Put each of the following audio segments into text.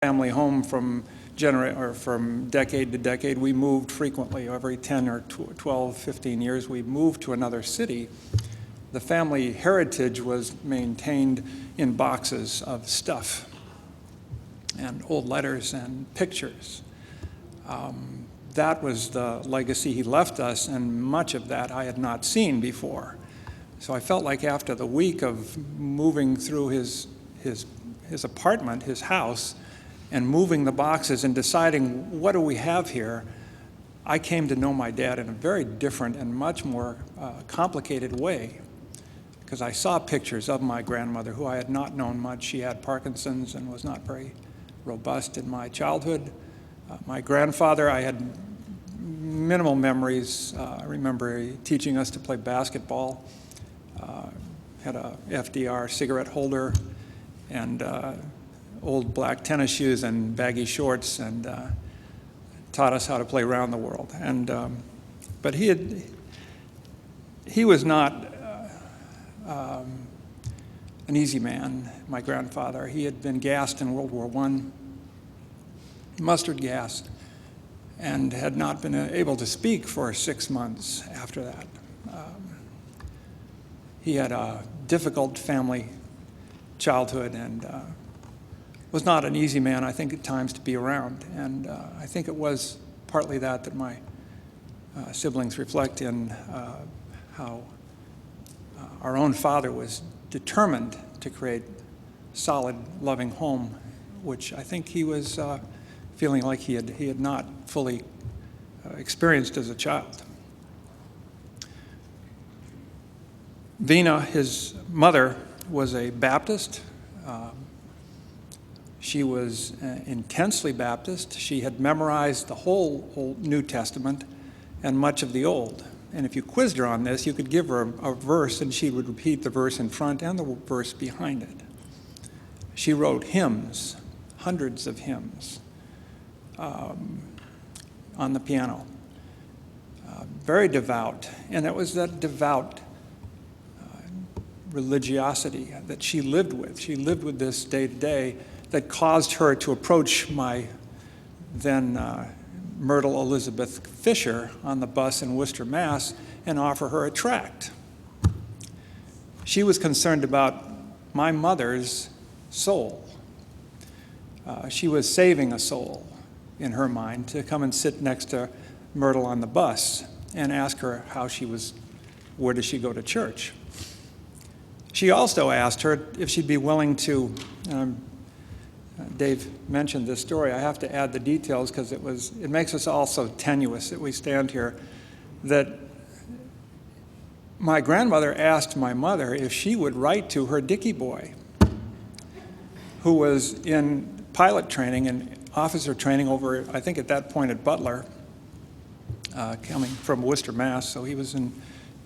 family home from decade to decade. We moved frequently. Every 10 or 12, 15 years, we moved to another city. The family heritage was maintained in boxes of stuff and old letters and pictures. That was the legacy he left us, and much of that I had not seen before. So I felt like after the week of moving through his apartment, his house, and moving the boxes and deciding, what do we have here? I came to know my dad in a very different and much more complicated way, because I saw pictures of my grandmother, who I had not known much. She had Parkinson's and was not very robust in my childhood. My grandfather, I had minimal memories. I remember teaching us to play basketball. Had a FDR cigarette holder and old black tennis shoes and baggy shorts, and taught us how to play around the world. And but he was not an easy man, my grandfather. He had been gassed in World War I, mustard gas, and had not been able to speak for 6 months after that. He had a difficult family childhood and was not an easy man, I think, at times to be around. And I think it was partly that my siblings reflect in how our own father was determined to create a solid, loving home, which I think he was feeling like he had not fully experienced as a child. Vina, his mother, was a Baptist. She was intensely Baptist. She had memorized the whole Old New Testament and much of the Old. And if you quizzed her on this, you could give her a verse, and she would repeat the verse in front and the verse behind it. She wrote hymns, hundreds of hymns, on the piano. Very devout, and it was that devout religiosity that she lived with. She lived with this day to day that caused her to approach my then Myrtle Elizabeth Fisher on the bus in Worcester, Mass, and offer her a tract. She was concerned about my mother's soul. She was saving a soul in her mind to come and sit next to Myrtle on the bus and ask her how she was, where does she go to church? She also asked her if she'd be willing to, Dave mentioned this story. I have to add the details because it makes us all so tenuous that we stand here, that my grandmother asked my mother if she would write to her Dickie boy, who was in pilot training and officer training over, I think at that point at Butler, coming from Worcester, Mass, so he was in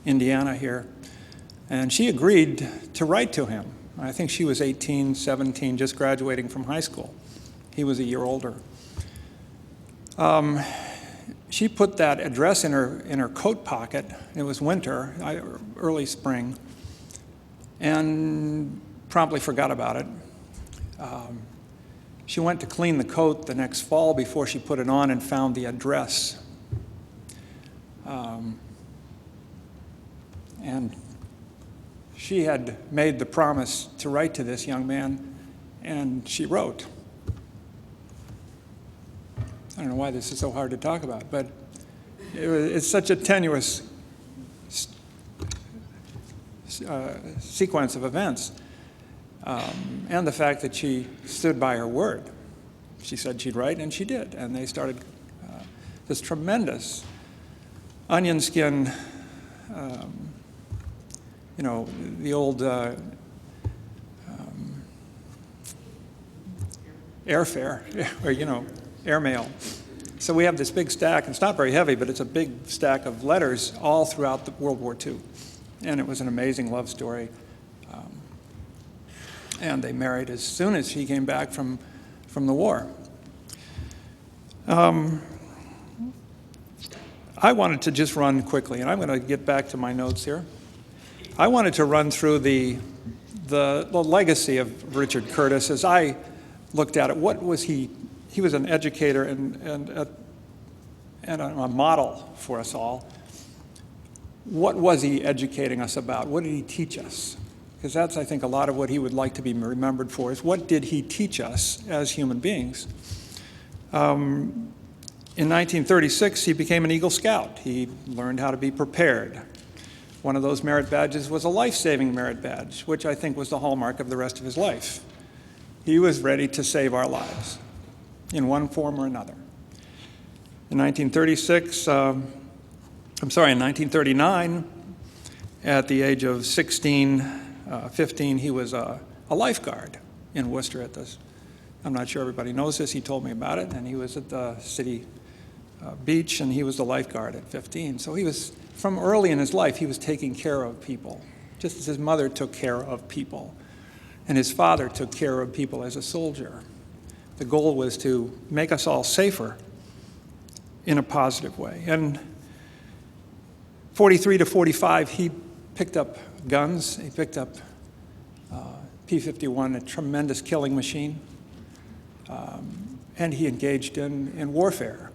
Indiana here. And she agreed to write to him. I think she was 18, 17, just graduating from high school. He was a year older. She put that address in her coat pocket. It was winter, early spring, and promptly forgot about it. She went to clean the coat the next fall before she put it on and found the address. And she had made the promise to write to this young man, and she wrote. I don't know why this is so hard to talk about, but it's such a tenuous sequence of events. And the fact that she stood by her word. She said she'd write, and she did. And they started this tremendous onion skin, the old airfare, or, airmail. So we have this big stack. It's not very heavy, but it's a big stack of letters all throughout the World War II. And it was an amazing love story. And they married as soon as he came back from the war. I wanted to just run quickly, and I'm going to get back to my notes here. I wanted to run through the legacy of Richard Curtis as I looked at it, what was he was an educator and a model for us all. What was he educating us about? What did he teach us? Because that's, I think, a lot of what he would like to be remembered for, is what did he teach us as human beings? In 1936, he became an Eagle Scout. He learned how to be prepared. One of those merit badges was a life-saving merit badge, which I think was the hallmark of the rest of his life. He was ready to save our lives in one form or another. In 1939, at the age of 15, he was a lifeguard in Worcester at this. I'm not sure everybody knows this. He told me about it, and he was at the city beach, and he was the lifeguard at 15. So he was, from early in his life, he was taking care of people, just as his mother took care of people, and his father took care of people as a soldier. The goal was to make us all safer in a positive way. And 43 to 45, he picked up guns. He picked up P-51, a tremendous killing machine, and he engaged in warfare.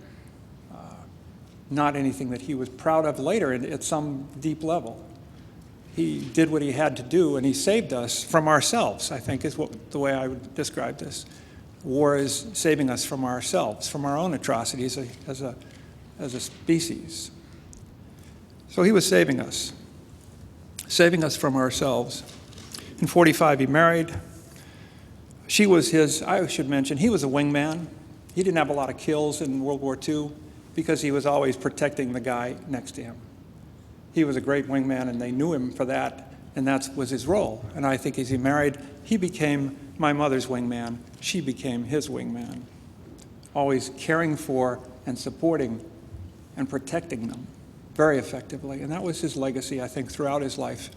Not anything that he was proud of later at some deep level. He did what he had to do, and he saved us from ourselves, I think, is the way I would describe this. War is saving us from ourselves, from our own atrocities as a species. So he was saving us from ourselves. In 45, he married. She was I should mention, he was a wingman. He didn't have a lot of kills in World War II because he was always protecting the guy next to him. He was a great wingman, and they knew him for that, and that was his role. And I think as he married, he became my mother's wingman. She became his wingman, always caring for and supporting and protecting them very effectively. And that was his legacy, I think, throughout his life.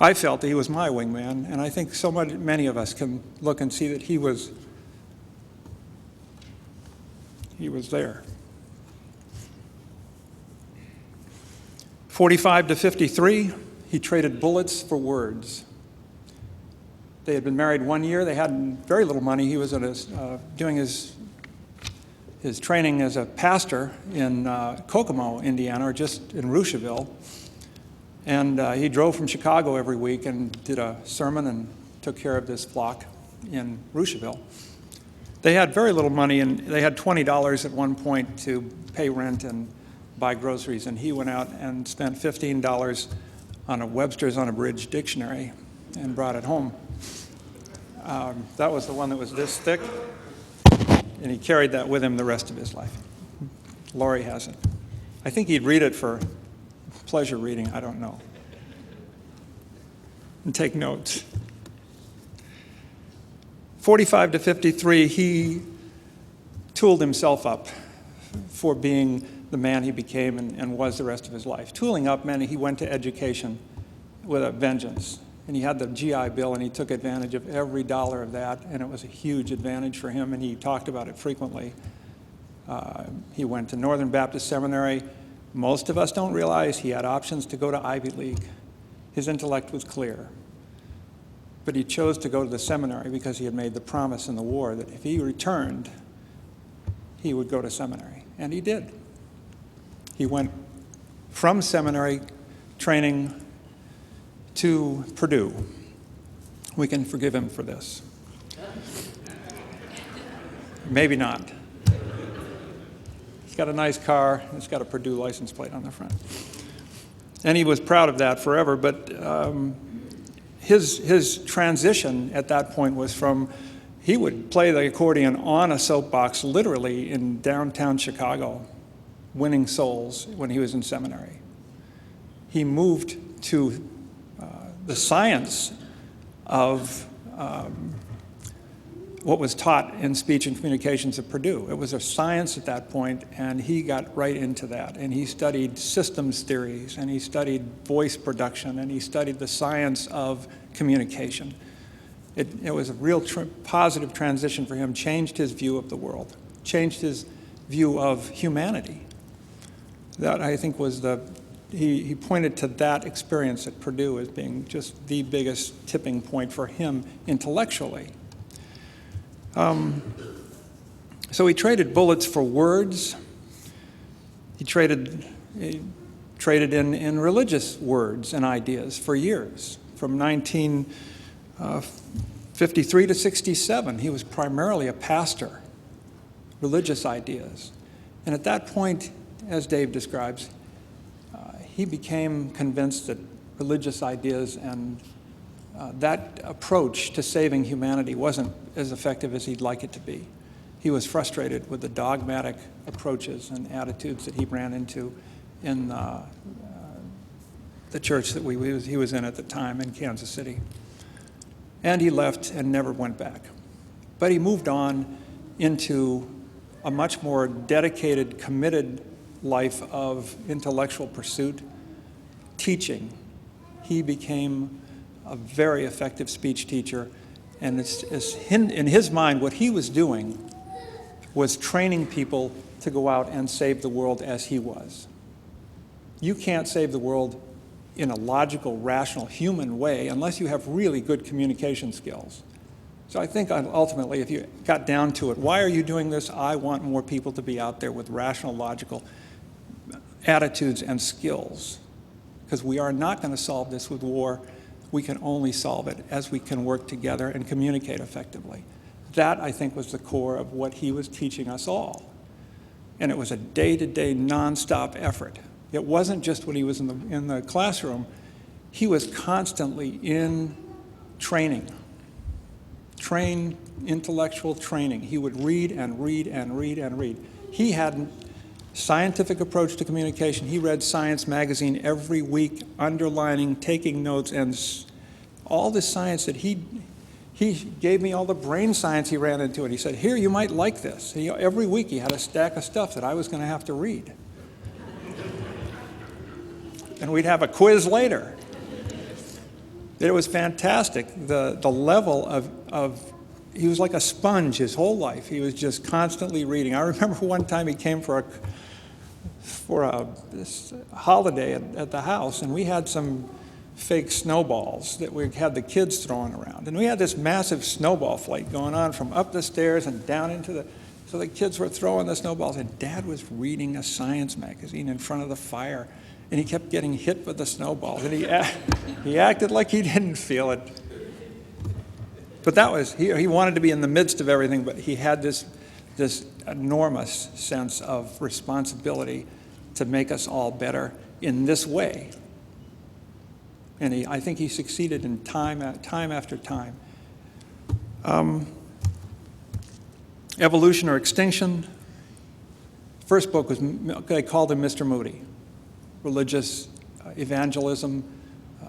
I felt that he was my wingman, and I think many of us can look and see that he was there. 45 to 53, he traded bullets for words. They had been married 1 year. They had very little money. He was doing his training as a pastor in Kokomo, Indiana, or just in Rushville. And he drove from Chicago every week and did a sermon and took care of this flock in Rushville. They had very little money, and they had $20 at one point to pay rent and buy groceries, and he went out and spent $15 on a Webster's on a Bridge dictionary and brought it home. That was the one that was this thick, and he carried that with him the rest of his life. Laurie has it. I think he'd read it for pleasure reading, I don't know, and take notes. 45 to 53, he tooled himself up for being the man he became and was the rest of his life. Tooling up meant he went to education with a vengeance. And he had the GI Bill, and he took advantage of every dollar of that, and it was a huge advantage for him, and he talked about it frequently. He went to Northern Baptist Seminary. Most of us don't realize he had options to go to Ivy League. His intellect was clear. But he chose to go to the seminary because he had made the promise in the war that if he returned, he would go to seminary. And he did. He went from seminary training to Purdue. We can forgive him for this. Maybe not. He's got a nice car. It's got a Purdue license plate on the front. And he was proud of that forever, but his transition at that point was from, he would play the accordion on a soapbox literally in downtown Chicago, winning souls when he was in seminary. He moved to the science of what was taught in speech and communications at Purdue. It was a science at that point, and he got right into that. And he studied systems theories, and he studied voice production, and he studied the science of communication. It was a real positive transition for him, changed his view of the world, changed his view of humanity. That, I think, was he pointed to that experience at Purdue as being just the biggest tipping point for him intellectually. So he traded bullets for words. He traded in religious words and ideas for years. From 1953 to 67, he was primarily a pastor, religious ideas. And at that point, as Dave describes, he became convinced that religious ideas and that approach to saving humanity wasn't as effective as he'd like it to be. He was frustrated with the dogmatic approaches and attitudes that he ran into in the church that he was in at the time in Kansas City. And he left and never went back. But he moved on into a much more dedicated, committed life of intellectual pursuit, teaching. He became a very effective speech teacher, and in his mind, what he was doing was training people to go out and save the world as he was. You can't save the world in a logical, rational, human way unless you have really good communication skills. So I think ultimately, if you got down to it, why are you doing this? I want more people to be out there with rational, logical attitudes and skills, because we are not going to solve this with war. We can only solve it as we can work together and communicate effectively. That, I think, was the core of what he was teaching us all. And it was a day-to-day, nonstop effort. It wasn't just when he was in the classroom. He was constantly in training, intellectual training. He would read and read and read and read. He had a scientific approach to communication. He read Science magazine every week, underlining, taking notes, and all the science that he gave me all the brain science he ran into it. He said, here, you might like this. Every week he had a stack of stuff that I was going to have to read. And we'd have a quiz later. It was fantastic. The level of he was like a sponge his whole life. He was just constantly reading. I remember one time he came for this holiday at the house, and we had some fake snowballs that we had the kids throwing around. And we had this massive snowball fight going on from up the stairs and down into so the kids were throwing the snowballs, and Dad was reading a science magazine in front of the fire, and he kept getting hit with the snowballs, and he acted like he didn't feel it. But that was, he wanted to be in the midst of everything, but he had this enormous sense of responsibility to make us all better in this way. And I think he succeeded in time after time. Evolution or Extinction. First book was, they called him Mr. Moody. Religious evangelism.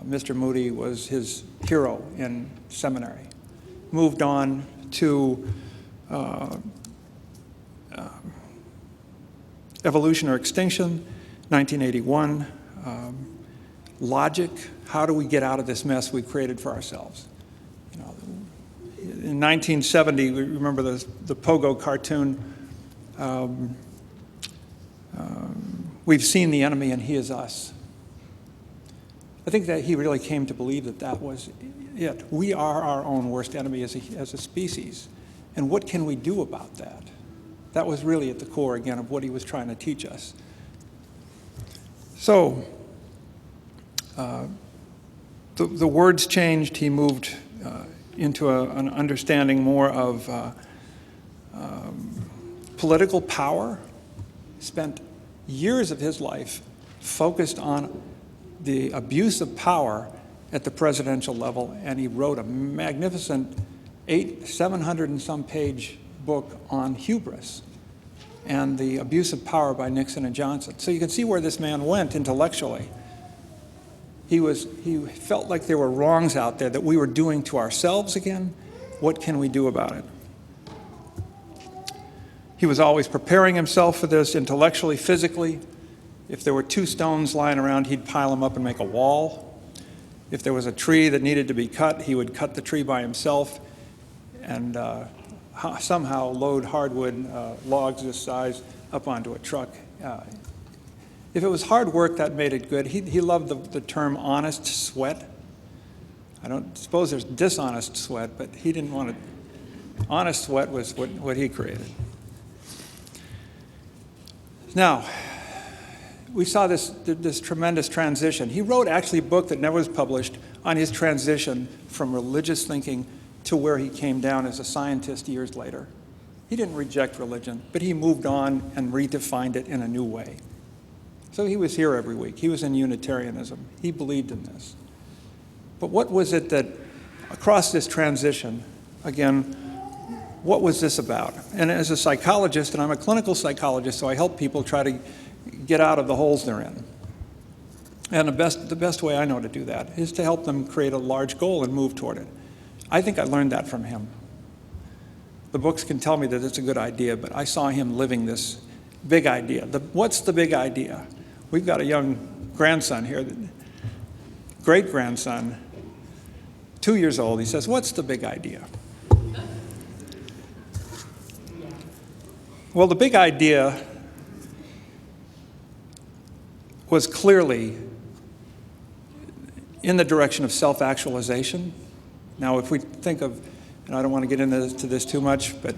Mr. Moody was his hero in seminary. Moved on to Evolution or Extinction, 1981. Logic, how do we get out of this mess we've created for ourselves? You know, in 1970, we remember the Pogo cartoon, we've seen the enemy and he is us. I think that he really came to believe that that was it. We are our own worst enemy as a species. And what can we do about that? That was really at the core, again, of what he was trying to teach us. So, the words changed. He moved into an understanding more of political power. Spent years of his life focused on the abuse of power at the presidential level, and he wrote a magnificent 700 and some page book on hubris and the abuse of power by Nixon and Johnson. So you can see where this man went intellectually. He felt like there were wrongs out there that we were doing to ourselves again. What can we do about it? He was always preparing himself for this intellectually, physically. If there were 2 stones lying around, he'd pile them up and make a wall. If there was a tree that needed to be cut, he would cut the tree by himself and somehow load hardwood logs this size up onto a truck. If it was hard work, that made it good. He loved the term honest sweat. I don't suppose there's dishonest sweat, but he didn't want to Honest sweat was what he created. Now, we saw this tremendous transition. He wrote actually a book that never was published on his transition from religious thinking to where he came down as a scientist years later. He didn't reject religion, but he moved on and redefined it in a new way. So he was here every week. He was in Unitarianism. He believed in this. But what was it that, across this transition, again, what was this about? And as a psychologist, and I'm a clinical psychologist, so I help people try to get out of the holes they're in. And the best way I know to do that is to help them create a large goal and move toward it. I think I learned that from him. The books can tell me that it's a good idea, but I saw him living this big idea. What's the big idea? We've got a young grandson here, great-grandson, 2 years old. He says, "What's the big idea?" Well, the big idea was clearly in the direction of self-actualization. Now, if we think of, and I don't want to get into this too much, but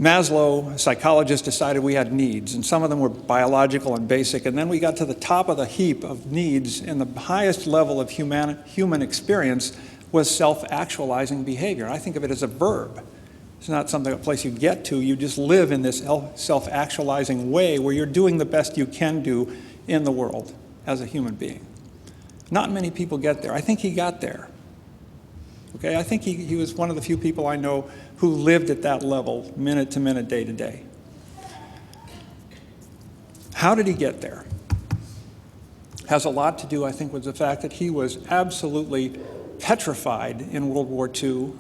Maslow, a psychologist, decided we had needs, and some of them were biological and basic, and then we got to the top of the heap of needs, and the highest level of human experience was self-actualizing behavior. I think of it as a verb. It's not a place you get to. You just live in this self-actualizing way where you're doing the best you can do in the world as a human being. Not many people get there. I think he got there. Okay, I think he was one of the few people I know who lived at that level, minute to minute, day to day. How did he get there? Has a lot to do, I think, with the fact that he was absolutely petrified in World War II.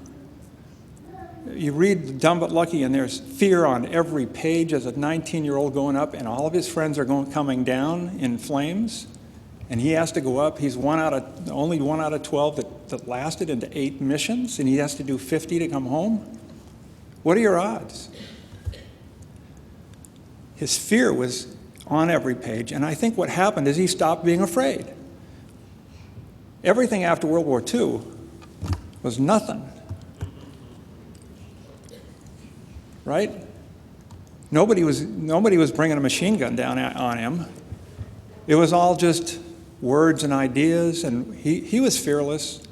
You read Dumb But Lucky, and there's fear on every page as a 19-year-old going up, and all of his friends are coming down in flames, and he has to go up. He's only one out of 12 that lasted into 8 missions, and he has to do 50 to come home. What are your odds? His fear was on every page, and I think what happened is he stopped being afraid. Everything after World War II was nothing. Right? Nobody was bringing a machine gun down on him. It was all just words and ideas, and he was fearless.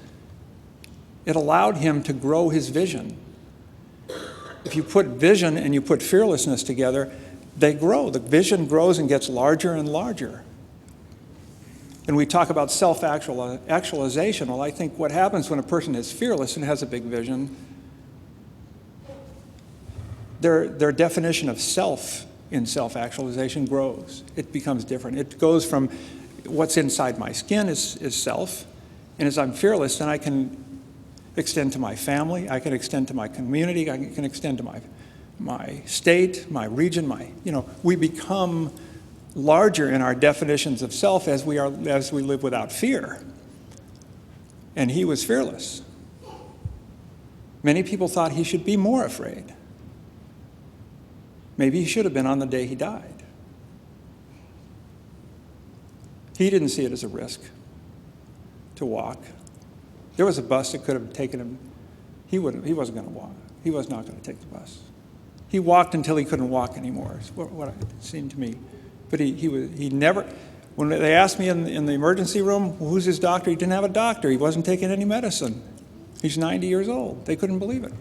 It allowed him to grow his vision. If you put vision and you put fearlessness together, they grow. The vision grows and gets larger and larger. And we talk about self-actualization. Well, I think what happens when a person is fearless and has a big vision, their definition of self in self-actualization grows. It becomes different. It goes from what's inside my skin is self, and as I'm fearless, then I can extend to my family, I can extend to my community, I can extend to my state, my region, we become larger in our definitions of self as we live without fear. And he was fearless. Many people thought he should be more afraid. Maybe he should have been on the day he died. He didn't see it as a risk to walk. There was a bus that could have taken him. He wasn't going to walk. He was not going to take the bus. He walked until he couldn't walk anymore, is what it seemed to me. But he never, when they asked me in the emergency room, who's his doctor? He didn't have a doctor. He wasn't taking any medicine. He's 90 years old. They couldn't believe it.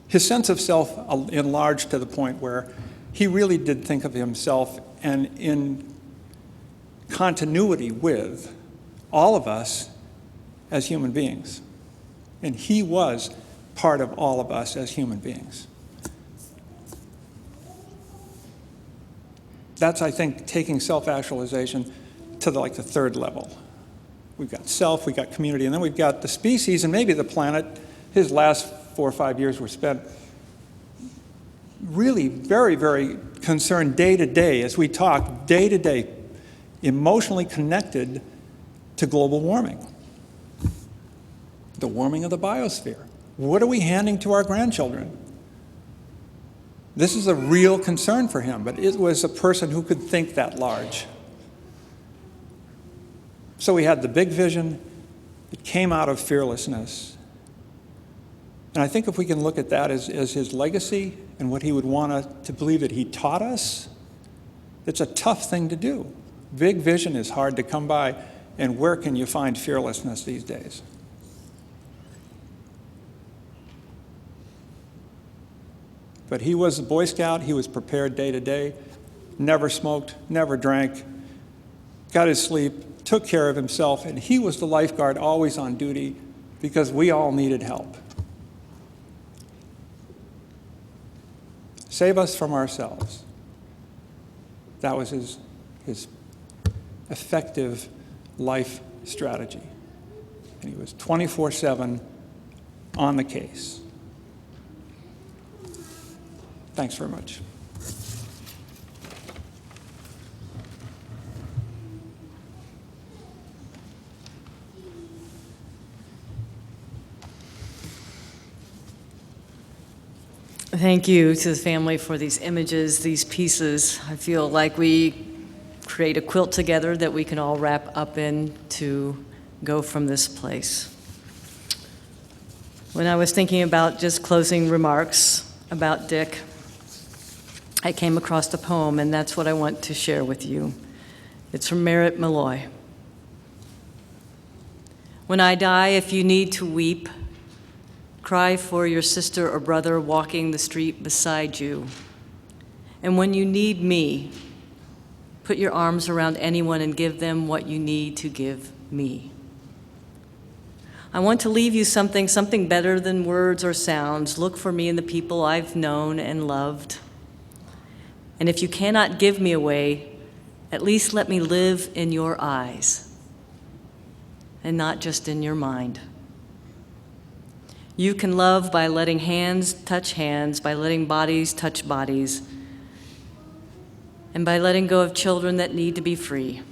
His sense of self enlarged to the point where he really did think of himself and in continuity with all of us as human beings. And he was part of all of us as human beings. That's, I think, taking self-actualization to the third level. We've got self, we've got community, and then we've got the species and maybe the planet. His last 4 or 5 years were spent really very, very concerned day to day, as we talk, day to day, emotionally connected to global warming, the warming of the biosphere. What are we handing to our grandchildren? This is a real concern for him, but it was a person who could think that large. So he had the big vision, It came out of fearlessness. And I think if we can look at that as his legacy and what he would want us to believe that he taught us, it's a tough thing to do. Big vision is hard to come by, and where can you find fearlessness these days? But he was a Boy Scout. He was prepared day to day, never smoked, never drank, got his sleep, took care of himself, and he was the lifeguard always on duty because we all needed help. Save us from ourselves. That was his effective life strategy. And he was 24/7 on the case. Thanks very much. Thank you to the family for these images, these pieces. I feel like we create a quilt together that we can all wrap up in to go from this place. When I was thinking about just closing remarks about Dick, I came across a poem, and that's what I want to share with you. It's from Merritt Malloy. When I die, if you need to weep, cry for your sister or brother walking the street beside you. And when you need me, put your arms around anyone and give them what you need to give me. I want to leave you something better than words or sounds. Look for me in the people I've known and loved. And if you cannot give me away, at least let me live in your eyes and not just in your mind. You can love by letting hands touch hands, by letting bodies touch bodies, and by letting go of children that need to be free.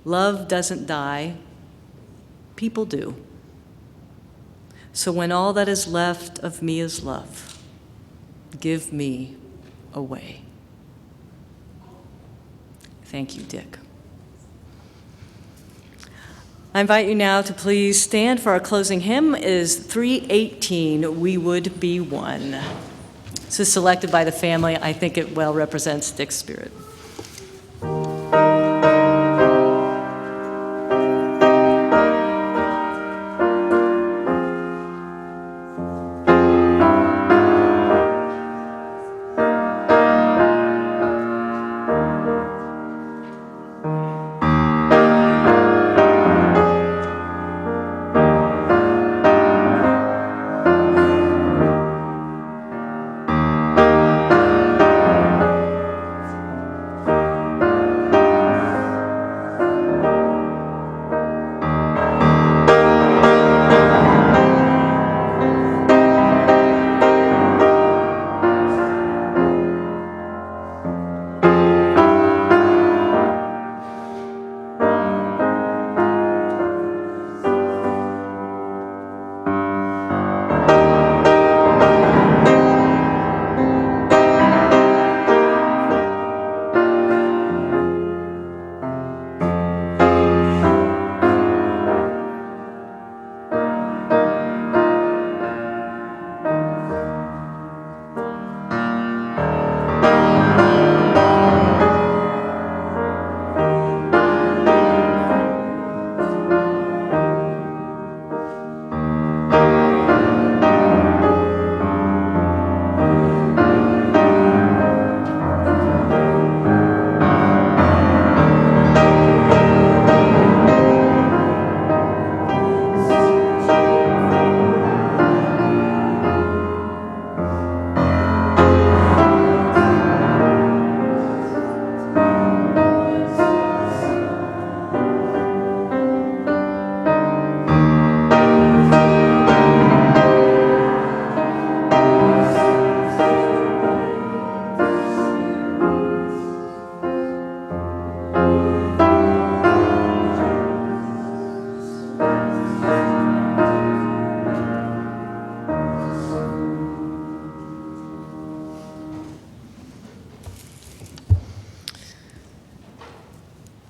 Love doesn't die, people do. So when all that is left of me is love, give me away. Thank you, Dick. I invite you now to please stand for our closing hymn. It is 318, We Would Be One. This is selected by the family. I think it well represents Dick's spirit.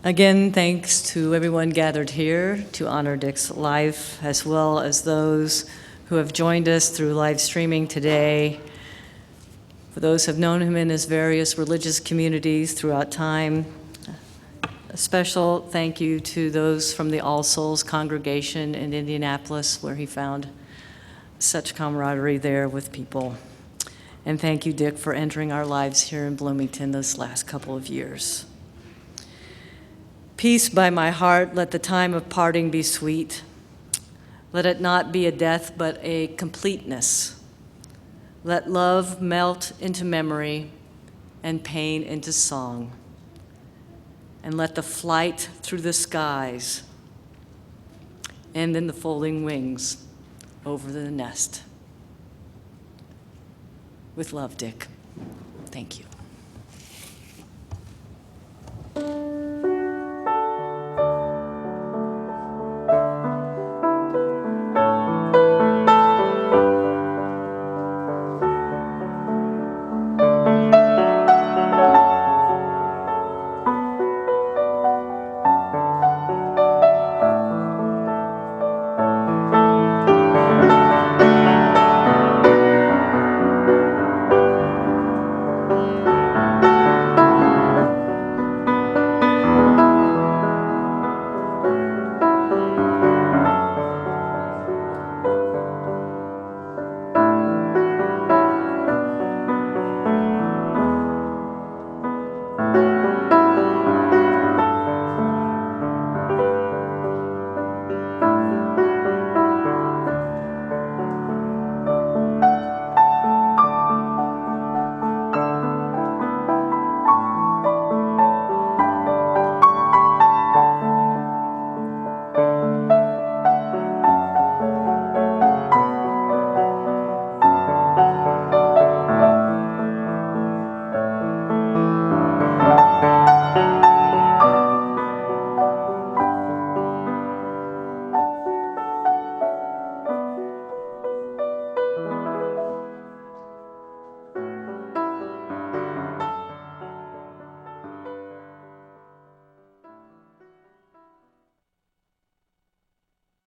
Again, thanks to everyone gathered here to honor Dick's life, as well as those who have joined us through live streaming today. For those who have known him in his various religious communities throughout time, a special thank you to those from the All Souls congregation in Indianapolis, where he found such camaraderie there with people. And thank you, Dick, for entering our lives here in Bloomington this last couple of years. Peace by my heart, let the time of parting be sweet. Let it not be a death, but a completeness. Let love melt into memory and pain into song. And let the flight through the skies end in the folding wings over the nest. With love, Dick. Thank you.